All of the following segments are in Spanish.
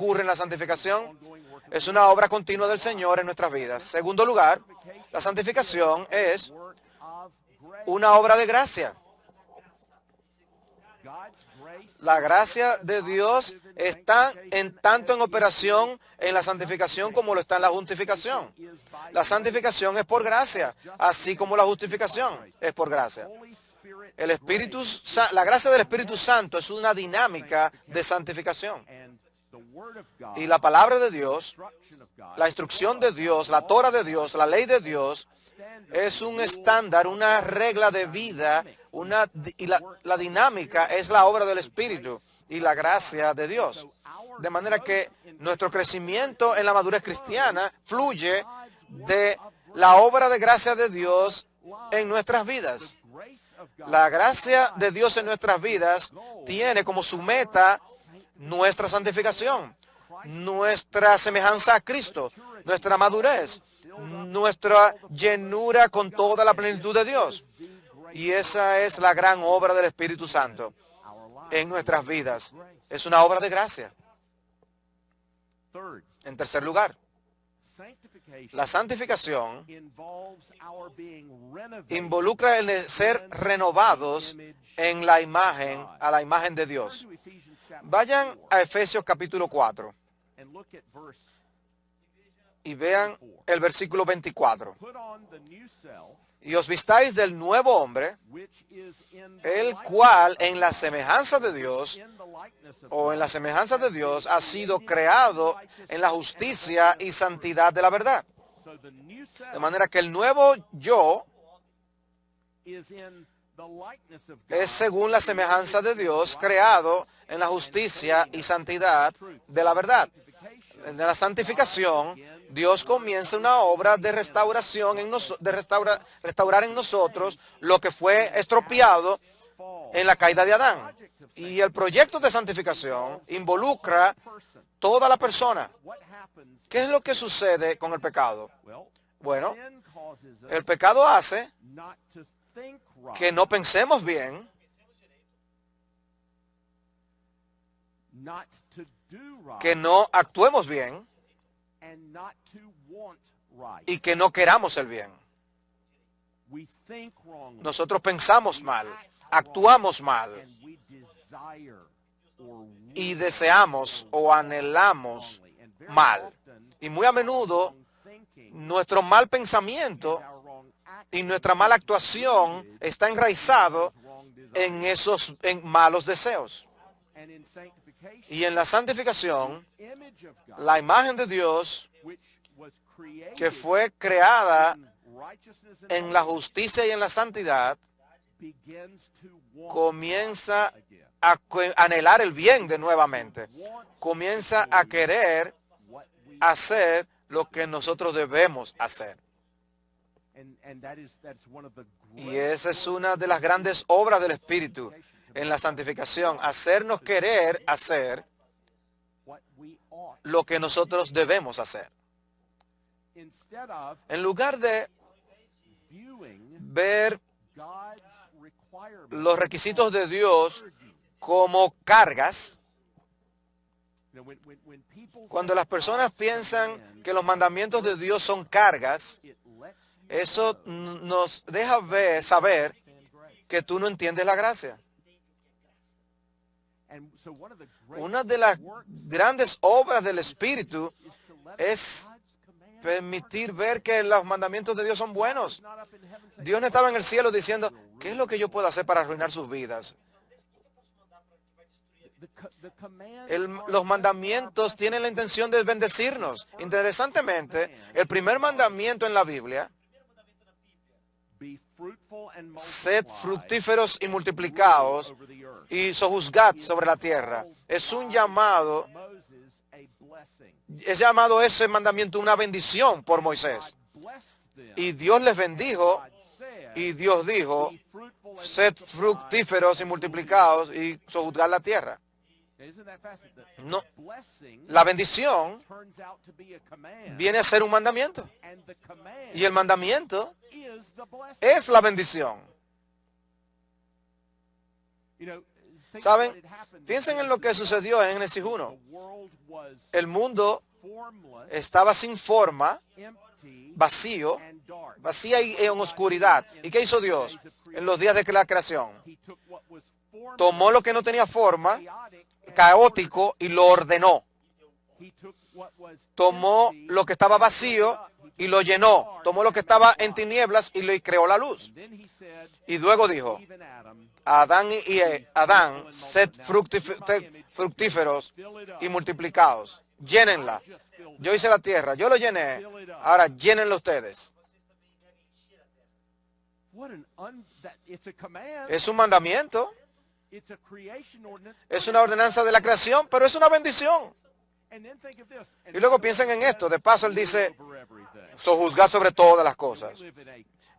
ocurre en la santificación? Es una obra continua del Señor en nuestras vidas. Segundo lugar, la santificación es una obra de gracia. La gracia de Dios está tanto en operación en la santificación como lo está en la justificación. La santificación es por gracia, así como la justificación es por gracia. La gracia del Espíritu Santo es una dinámica de santificación. Y la palabra de Dios, la instrucción de Dios, la Torah de Dios, la ley de Dios, es un estándar, una regla de vida, y la dinámica es la obra del Espíritu y la gracia de Dios. De manera que nuestro crecimiento en la madurez cristiana fluye de la obra de gracia de Dios en nuestras vidas. La gracia de Dios en nuestras vidas tiene como su meta nuestra santificación, nuestra semejanza a Cristo, nuestra madurez, nuestra llenura con toda la plenitud de Dios. Y esa es la gran obra del Espíritu Santo en nuestras vidas. Es una obra de gracia. En tercer lugar, la santificación involucra el ser renovados en la imagen, a la imagen de Dios. Vayan a Efesios capítulo 4 y vean el versículo 24. Y os vistáis del nuevo hombre, el cual en la semejanza de Dios, ha sido creado en la justicia y santidad de la verdad. De manera que el nuevo yo es según la semejanza de Dios, creado en la justicia y santidad de la verdad. En la santificación, Dios comienza una obra de restauración, restaurar en nosotros lo que fue estropeado en la caída de Adán. Y el proyecto de santificación involucra toda la persona. ¿Qué es lo que sucede con el pecado? Bueno, el pecado hace que no pensemos bien, que no actuemos bien y que no queramos el bien. Nosotros pensamos mal, actuamos mal y deseamos o anhelamos mal. Y muy a menudo nuestro mal pensamiento y nuestra mala actuación está enraizado en malos deseos. Y en la santificación, la imagen de Dios que fue creada en la justicia y en la santidad comienza a anhelar el bien de nuevamente. Comienza a querer hacer lo que nosotros debemos hacer. Y esa es una de las grandes obras del Espíritu en la santificación, hacernos querer hacer lo que nosotros debemos hacer. En lugar de ver los requisitos de Dios como cargas, cuando las personas piensan que los mandamientos de Dios son cargas, eso nos deja saber que tú no entiendes la gracia. Una de las grandes obras del Espíritu es permitir ver que los mandamientos de Dios son buenos. Dios no estaba en el cielo diciendo, ¿qué es lo que yo puedo hacer para arruinar sus vidas? Los mandamientos tienen la intención de bendecirnos. Interesantemente, el primer mandamiento en la Biblia, sed fructíferos y multiplicaos y sojuzgad sobre la tierra, es un llamado, es llamado ese mandamiento una bendición por Moisés. Y Dios les bendijo y Dios dijo, sed fructíferos y multiplicaos y sojuzgad la tierra. No, la bendición viene a ser un mandamiento. Y el mandamiento es la bendición. ¿Saben? Piensen en lo que sucedió en Génesis 1. El mundo estaba sin forma, vacío, vacía y en oscuridad. ¿Y qué hizo Dios en los días de la creación? Tomó lo que no tenía forma, caótico, y lo ordenó. Tomó lo que estaba vacío y lo llenó. Tomó lo que estaba en tinieblas y le creó la luz. Y luego dijo, Adán, sed fructíferos y multiplicados. Llénenla. Yo hice la tierra, yo lo llené. Ahora llénenla ustedes. Es un mandamiento. Es una ordenanza de la creación, pero es una bendición. Y luego piensen en esto. De paso, él dice, sojuzgad sobre todas las cosas.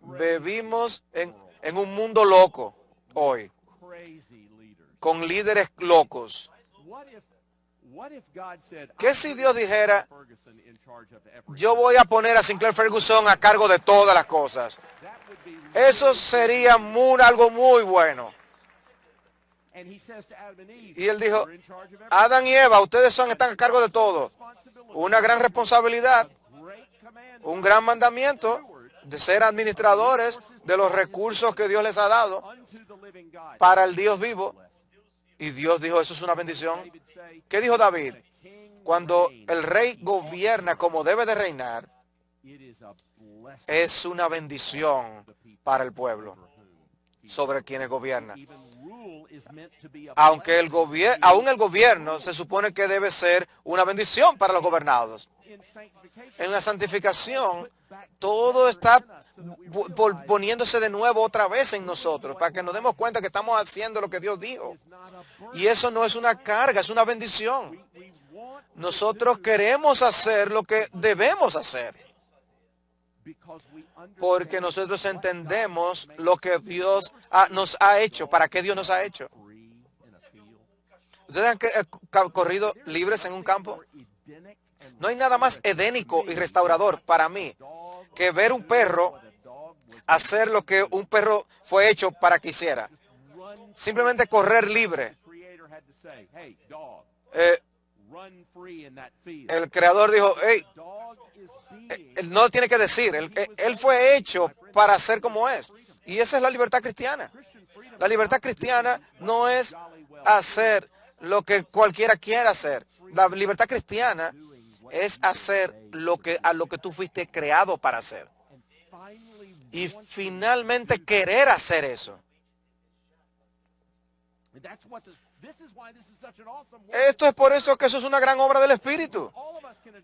Vivimos en un mundo loco hoy, con líderes locos. ¿Qué si Dios dijera, yo voy a poner a Sinclair Ferguson a cargo de todas las cosas? Eso sería algo muy bueno. Y él dijo, Adán y Eva, ustedes están a cargo de todo. Una gran responsabilidad, un gran mandamiento de ser administradores de los recursos que Dios les ha dado para el Dios vivo. Y Dios dijo, eso es una bendición. ¿Qué dijo David? Cuando el rey gobierna como debe de reinar, es una bendición para el pueblo sobre quienes gobierna. Aunque aún el gobierno se supone que debe ser una bendición para los gobernados. En la santificación, todo está poniéndose de nuevo otra vez en nosotros, para que nos demos cuenta que estamos haciendo lo que Dios dijo. Y eso no es una carga, es una bendición. Nosotros queremos hacer lo que debemos hacer, porque nosotros entendemos lo que Dios nos ha hecho, para qué Dios nos ha hecho. ¿Ustedes han corrido libres en un campo? No hay nada más edénico y restaurador para mí que ver un perro hacer lo que un perro fue hecho para que hiciera. Simplemente correr libre. El creador dijo, hey, él no tiene que decir, él fue hecho para ser como es. Y esa es la libertad cristiana. La libertad cristiana no es hacer lo que cualquiera quiera hacer. La libertad cristiana es hacer a lo que tú fuiste creado para hacer. Y finalmente querer hacer eso. Esto es por eso que eso es una gran obra del Espíritu.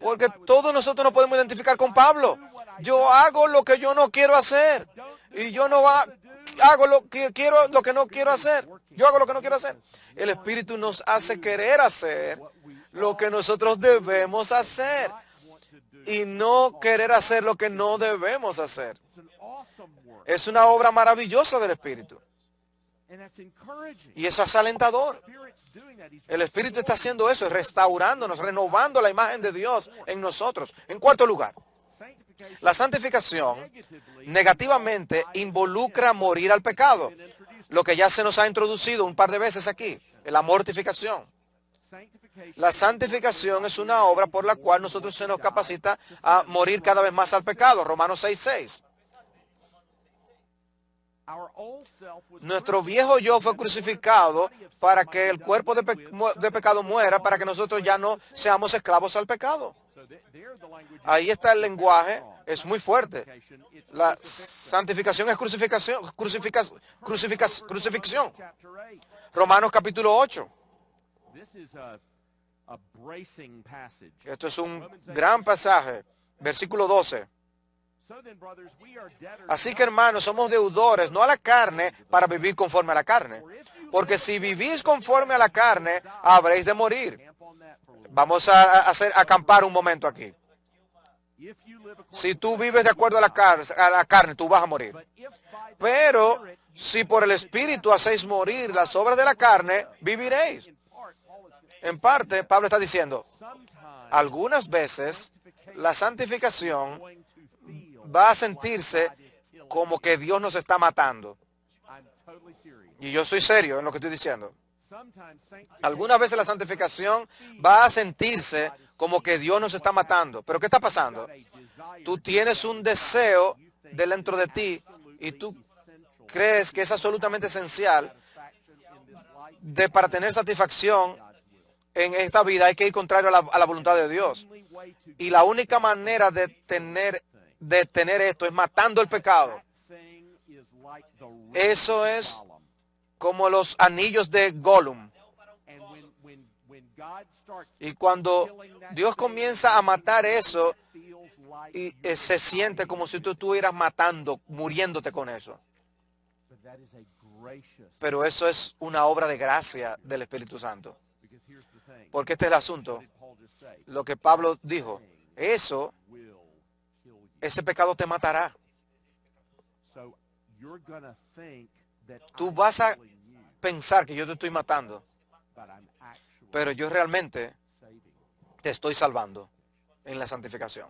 Porque todos nosotros nos podemos identificar con Pablo. Yo hago lo que yo no quiero hacer. Y yo no hago lo que no quiero hacer. Yo hago lo que no quiero hacer. El Espíritu nos hace querer hacer lo que nosotros debemos hacer. Y no querer hacer lo que no debemos hacer. Es una obra maravillosa del Espíritu. Y eso es alentador. El Espíritu está haciendo eso, restaurándonos, renovando la imagen de Dios en nosotros. En cuarto lugar, la santificación negativamente involucra morir al pecado, lo que ya se nos ha introducido un par de veces aquí, la mortificación. La santificación es una obra por la cual nosotros se nos capacita a morir cada vez más al pecado. Romanos 6:6. Nuestro viejo yo fue crucificado para que el cuerpo de pecado muera, para que nosotros ya no seamos esclavos al pecado. Ahí está el lenguaje, es muy fuerte. La santificación es crucifixión. Romanos capítulo 8. Esto es un gran pasaje, versículo 12. Así que, hermanos, somos deudores, no a la carne, para vivir conforme a la carne. Porque si vivís conforme a la carne, habréis de morir. Vamos a acampar un momento aquí. Si tú vives de acuerdo a la carne, tú vas a morir. Pero si por el Espíritu hacéis morir las obras de la carne, viviréis. En parte, Pablo está diciendo, algunas veces la santificación va a sentirse como que Dios nos está matando. Y yo soy serio en lo que estoy diciendo. Algunas veces la santificación va a sentirse como que Dios nos está matando. ¿Pero qué está pasando? Tú tienes un deseo dentro de ti y tú crees que es absolutamente esencial para tener satisfacción en esta vida hay que ir contrario a la voluntad de Dios. Y la única manera de tener esto es matando el pecado. Eso es como los anillos de Gollum. Y cuando Dios comienza a matar eso, y se siente como si tú estuvieras matando, muriéndote con eso. Pero eso es una obra de gracia del Espíritu Santo. Porque este es el asunto. Lo que Pablo dijo, ese pecado te matará. Tú vas a pensar que yo te estoy matando, pero yo realmente te estoy salvando en la santificación.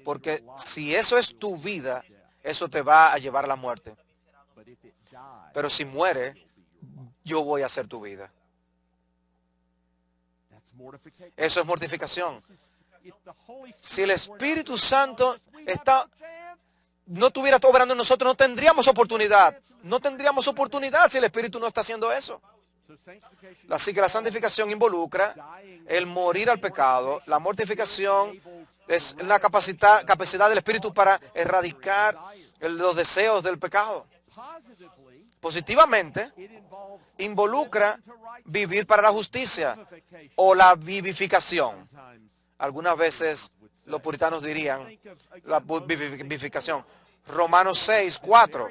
Porque si eso es tu vida, eso te va a llevar a la muerte. Pero si muere, yo voy a hacer tu vida. Eso es mortificación. Si el Espíritu Santo no estuviera obrando en nosotros, no tendríamos oportunidad. No tendríamos oportunidad si el Espíritu no está haciendo eso. Así que la santificación involucra el morir al pecado. La mortificación es la capacidad del Espíritu para erradicar los deseos del pecado. Positivamente, involucra vivir para la justicia o la vivificación. Algunas veces los puritanos dirían la vivificación. Romanos 6, 4.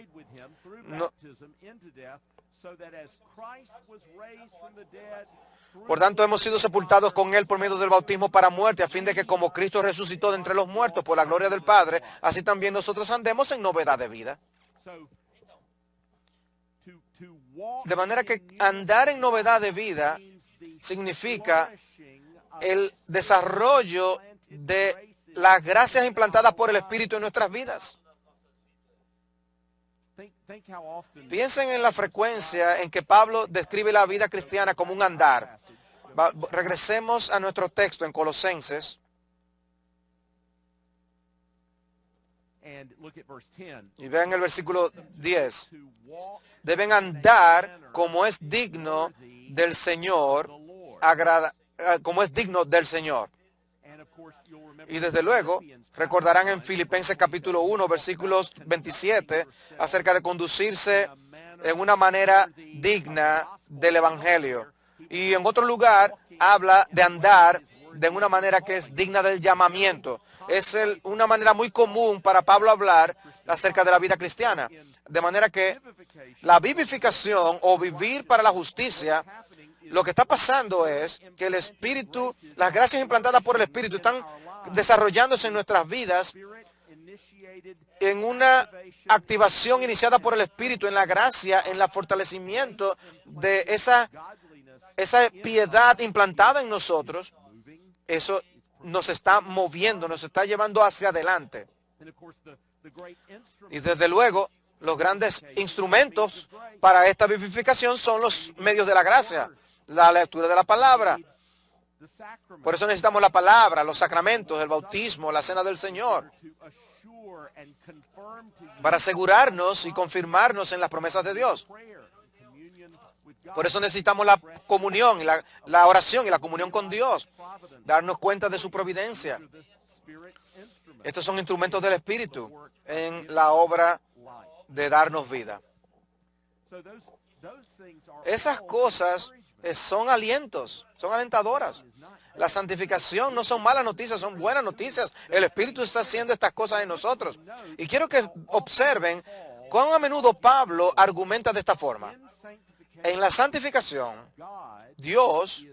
Por tanto, hemos sido sepultados con Él por medio del bautismo para muerte, a fin de que como Cristo resucitó de entre los muertos por la gloria del Padre, así también nosotros andemos en novedad de vida. De manera que andar en novedad de vida significa el desarrollo de las gracias implantadas por el Espíritu en nuestras vidas. Piensen en la frecuencia en que Pablo describe la vida cristiana como un andar. Regresemos a nuestro texto en Colosenses. Y vean el versículo 10. Deben andar como es digno del Señor, como es digno del Señor. Y desde luego, recordarán en Filipenses capítulo 1, versículos 27, acerca de conducirse en una manera digna del Evangelio. Y en otro lugar, habla de andar de una manera que es digna del llamamiento. Es una manera muy común para Pablo hablar acerca de la vida cristiana. De manera que la vivificación o vivir para la justicia, lo que está pasando es que el Espíritu, las gracias implantadas por el Espíritu están desarrollándose en nuestras vidas en una activación iniciada por el Espíritu, en la gracia, en el fortalecimiento de esa piedad implantada en nosotros. Eso nos está moviendo, nos está llevando hacia adelante. Y desde luego, los grandes instrumentos para esta vivificación son los medios de la gracia, la lectura de la palabra. Por eso necesitamos la palabra, los sacramentos, el bautismo, la cena del Señor, para asegurarnos y confirmarnos en las promesas de Dios. Por eso necesitamos la comunión, la oración y la comunión con Dios, darnos cuenta de su providencia. Estos son instrumentos del Espíritu en la obra de darnos vida. Esas cosas son alientos, son alentadoras. La santificación no son malas noticias, son buenas noticias. El Espíritu está haciendo estas cosas en nosotros. Y quiero que observen cuán a menudo Pablo argumenta de esta forma. En la santificación, Dios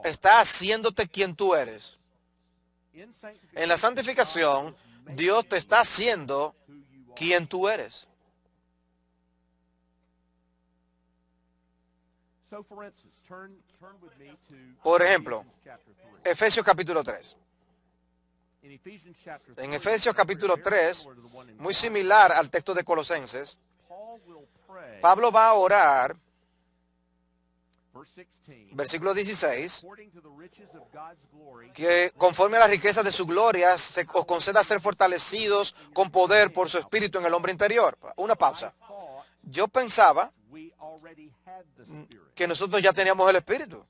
está haciéndote quien tú eres. En la santificación, Dios te está haciendo quien tú eres. Por ejemplo, Efesios capítulo 3. En Efesios capítulo 3, muy similar al texto de Colosenses, Pablo va a orar, versículo 16, que conforme a la riqueza de su gloria se os conceda ser fortalecidos con poder por su espíritu en el hombre interior. Una pausa. Yo pensaba que nosotros ya teníamos el espíritu.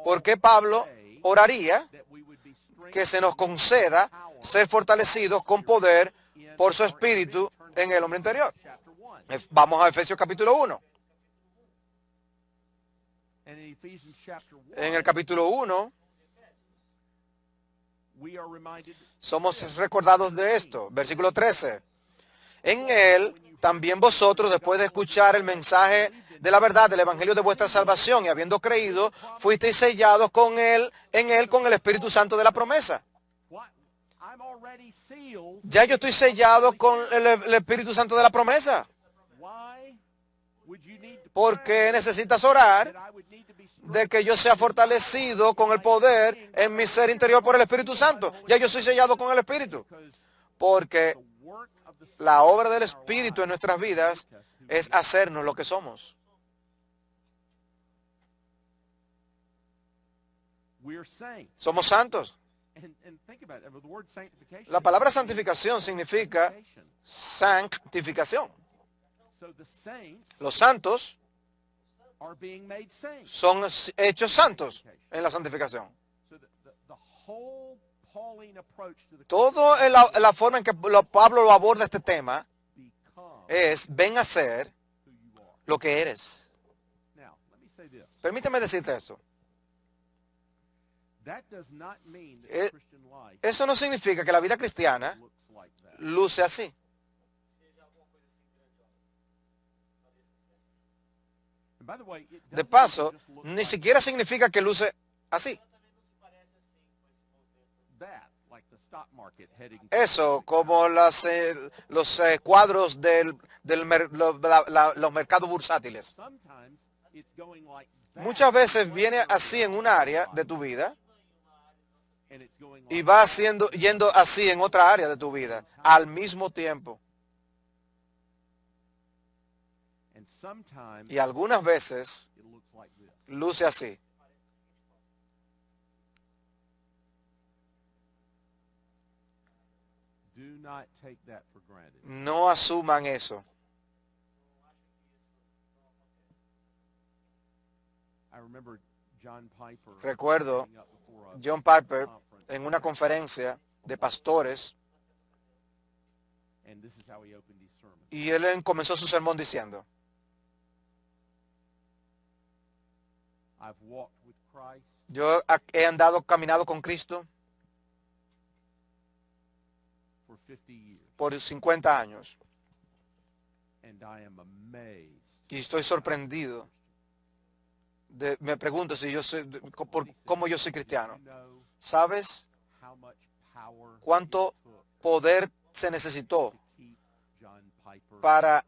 ¿Por qué Pablo oraría que se nos conceda ser fortalecidos con poder por su espíritu en el hombre interior? Vamos a Efesios capítulo 1. En el capítulo 1 somos recordados de esto. Versículo 13. En él también vosotros, después de escuchar el mensaje de la verdad del evangelio de vuestra salvación y habiendo creído, fuisteis sellados con él, en él con el Espíritu Santo de la promesa. Ya yo estoy sellado con el Espíritu Santo de la promesa. ¿Por qué necesitas orar de que yo sea fortalecido con el poder en mi ser interior por el Espíritu Santo? Ya yo soy sellado con el Espíritu. Porque la obra del Espíritu en nuestras vidas es hacernos lo que somos. Somos santos. La palabra santificación significa sanctificación. Los santos son hechos santos en la santificación. Toda la forma en que Pablo lo aborda este tema es: ven a ser lo que eres. Permíteme decirte esto. Eso no significa que la vida cristiana luce así. De paso, ni siquiera significa que luce así. Eso, como los cuadros de los mercados bursátiles. Muchas veces viene así en un área de tu vida y va yendo así en otra área de tu vida al mismo tiempo. Y algunas veces luce así. No asuman eso. Recuerdo John Piper en una conferencia de pastores y él comenzó su sermón diciendo: yo he caminado con Cristo por 50 años y estoy sorprendido. Me pregunto si yo cómo yo soy cristiano. ¿Sabes cuánto poder se necesitó para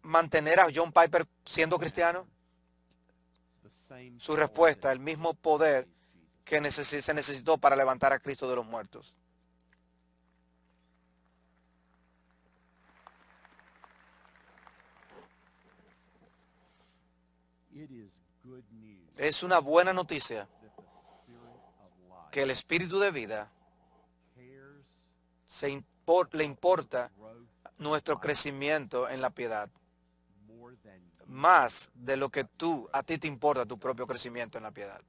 mantener a John Piper siendo cristiano? Su respuesta: el mismo poder que se necesitó para levantar a Cristo de los muertos. Es una buena noticia que el Espíritu de vida le importa nuestro crecimiento en la piedad, más de lo que a ti te importa tu propio crecimiento en la piedad.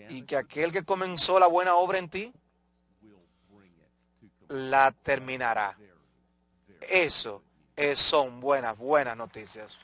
Y que aquel que comenzó la buena obra en ti, la terminará. Eso son buenas noticias.